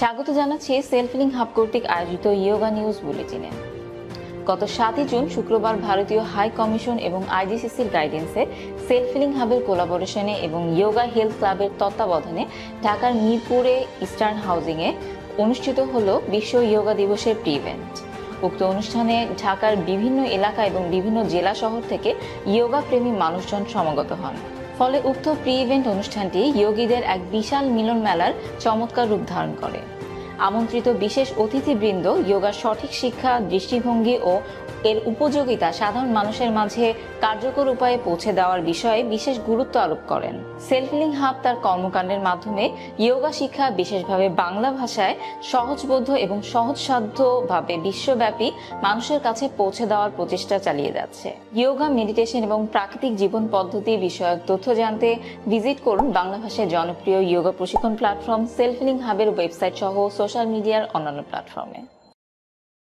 স্বাগত জানাচ্ছি self healing hub কর্তৃক আয়োজিত ইয়োগা নিউজ বুলেটিনে। গত 7 জুন শুক্রবার ভারতীয় হাই কমিশন এবং আইজিসিসির গাইডেন্সে সেলফ হিলিং হাবের কোলাবোরেশনে এবং ইয়োগা হেলথ ক্লাবের তত্ত্বাবধানে ঢাকার মিরপুরে ইস্টার্ন হাউজিংয়ে অনুষ্ঠিত হল বিশ্ব ইয়োগা দিবসের প্রি ইভেন্ট। উক্ত অনুষ্ঠানে ঢাকার বিভিন্ন এলাকা এবং বিভিন্ন জেলা শহর থেকে ইয়োগা প্রেমী মানুষজন সমাগত হন। ফলে উক্ত প্রি ইভেন্ট অনুষ্ঠানটি ইয়োগীদের এক বিশাল মিলন মেলার চমৎকার রূপ ধারণ করে। আমন্ত্রিত বিশেষ অতিথিবৃন্দ ইয়োগার সঠিক শিক্ষা, দৃষ্টিভঙ্গি ও এর উপযোগিতা সাধারণ মানুষের মাঝে কার্যকর উপায়ে পৌঁছে দেওয়ার বিষয়ে বিশেষ গুরুত্ব আরোপ করেন। সেলফ হিলিং হাব তার কর্মকাণ্ডের মাধ্যমে ইয়োগা শিক্ষা বিশেষভাবে বাংলা ভাষায় সহজবোধ্য এবং সহজসাধ্যভাবে বিশ্বব্যাপী মানুষের কাছে পৌঁছে দেওয়ার প্রচেষ্টা চালিয়ে যাচ্ছে। ইয়োগা, মেডিটেশন এবং প্রাকৃতিক জীবন পদ্ধতি বিষয়ক তথ্য জানতে ভিজিট করুন বাংলা ভাষায় জনপ্রিয় ইয়োগা প্রশিক্ষণ প্ল্যাটফর্ম সেলফ হিলিং হাবের ওয়েবসাইট সহ সোশ্যাল মিডিয়ার অন্যান্য প্ল্যাটফর্মে।